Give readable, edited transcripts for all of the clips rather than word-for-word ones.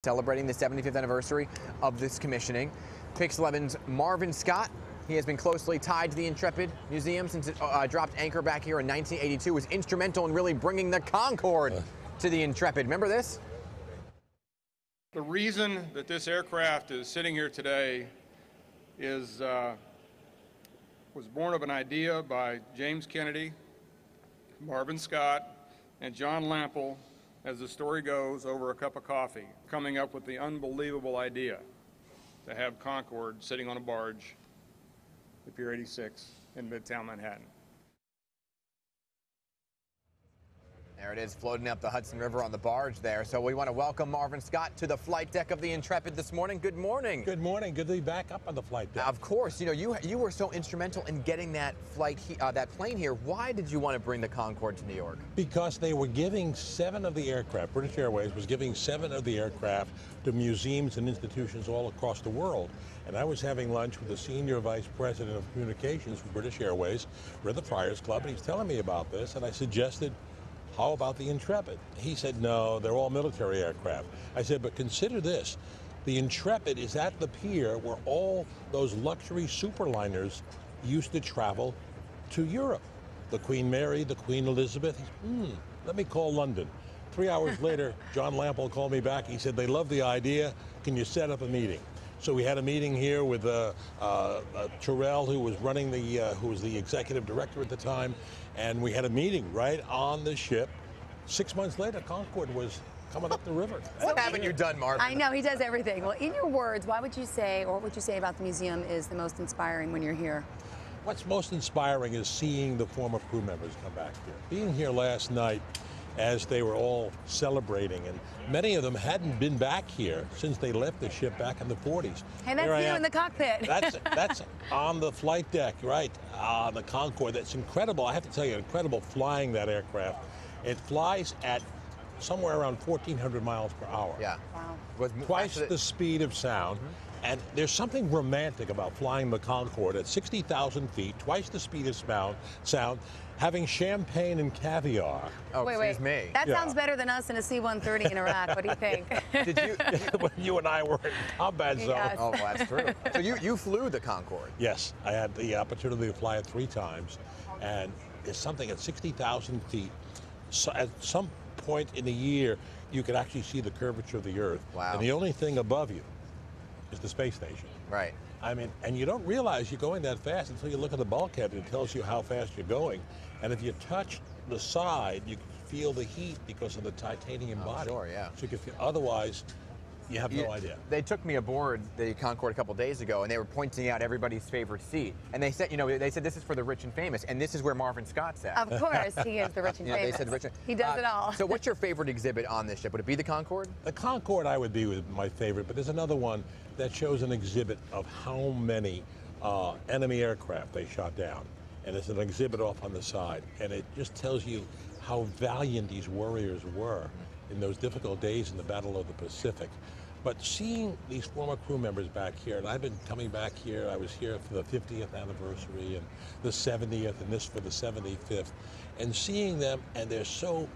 Celebrating the 75th anniversary of this commissioning. Pix 11's Marvin Scott, he has been closely tied to the Intrepid Museum since it dropped anchor back here in 1982, was instrumental in really bringing the Concorde to the Intrepid. Remember this? The reason that this aircraft is sitting here today is was born of an idea by James Kennedy, Marvin Scott, and John Lample, as the story goes, over a cup of coffee, coming up with the unbelievable idea to have Concorde sitting on a barge at Pier 86 in Midtown Manhattan. There it is, floating up the Hudson River on the barge there. So we want to welcome Marvin Scott to the flight deck of the Intrepid this morning. Good morning. Good morning. Good to be back up on the flight deck. Of course. You know, you were so instrumental in getting that that plane here. Why did you want to bring the Concorde to New York? Because they were giving 7 of the aircraft, British Airways was giving 7 of the aircraft to museums and institutions all across the world. And I was having lunch with the senior vice president of communications for British Airways. We're at the Friars Club, and he's telling me about this, and I suggested, how about the Intrepid? He said, no, they're all military aircraft. I said, but consider this. The Intrepid is at the pier where all those luxury superliners used to travel to Europe. The Queen Mary, the Queen Elizabeth. Let me call London. 3 hours later, John Lample called me back. He said, they love the idea. Can you set up a meeting? So we had a meeting here with Terrell, who was running who was the executive director at the time, and we had a meeting right on the ship. 6 months later, Concorde was coming up the river. What haven't you done, Marvin? I know, he does everything. Well, in your words, why would you say, or what would you say about the museum is the most inspiring when you're here? What's most inspiring is seeing the former crew members come back here. Being here last night as they were all celebrating, and many of them hadn't been back here since they left the ship back in the 40s. And that's you in the cockpit. That's on the flight deck, right? The Concorde. That's incredible. I have to tell you, incredible flying that aircraft. It flies at somewhere around 1,400 miles per hour. Yeah. Wow. Twice the speed of sound. And there's something romantic about flying the Concorde at 60,000 feet, twice the speed of sound, having champagne and caviar. Oh, excuse me. That sounds better than us in a C-130 in Iraq. What do you think? When you and I were in combat zone. Yes. Oh, well, that's true. So you flew the Concorde? Yes, I had the opportunity to fly it 3 times, and it's something at 60,000 feet. So at some point in the year, you could actually see the curvature of the Earth. Wow. And the only thing above you is the space station. Right. I mean, and you don't realize you're going that fast until you look at the bulkhead and it tells you how fast you're going. And if you touch the side, you can feel the heat because of the titanium body. Sure, yeah. So you can feel, otherwise, you have no idea. They took me aboard the Concorde a couple days ago, and they were pointing out everybody's favorite seat. And they said, they said this is for the rich and famous, and this is where Marvin Scott sat. Of course, he is the rich and famous. They said the rich and, he does it all. So what's your favorite exhibit on this ship? Would it be the Concorde? The Concorde I would be with my favorite, but there's another one that shows an exhibit of how many enemy aircraft they shot down. And it's an exhibit off on the side, and it just tells you how valiant these warriors were in those difficult days in the Battle of the Pacific. But seeing these former crew members back here, and I've been coming back here, I was here for the 50th anniversary and the 70th and this for the 75th, and seeing them, and they're so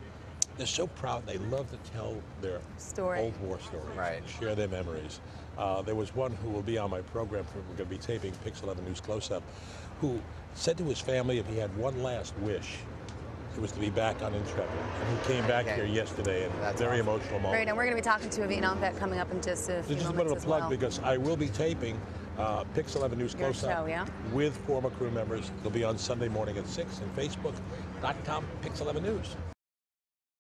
proud. They love to tell their old war stories, right, and share their memories. There was one who will be on my program, we're going to be taping Pix 11 News Close-Up, who said to his family if he had one last wish, it was to be back on Intrepid. And he came back here yesterday, and that's very emotional moment. Great, and we're going to be talking to a Vietnam vet coming up in just a few moments wanted to plug because I will be taping Pix 11 News Close-Up with former crew members. They'll be on Sunday morning at 6 and Facebook.com Pix 11 News.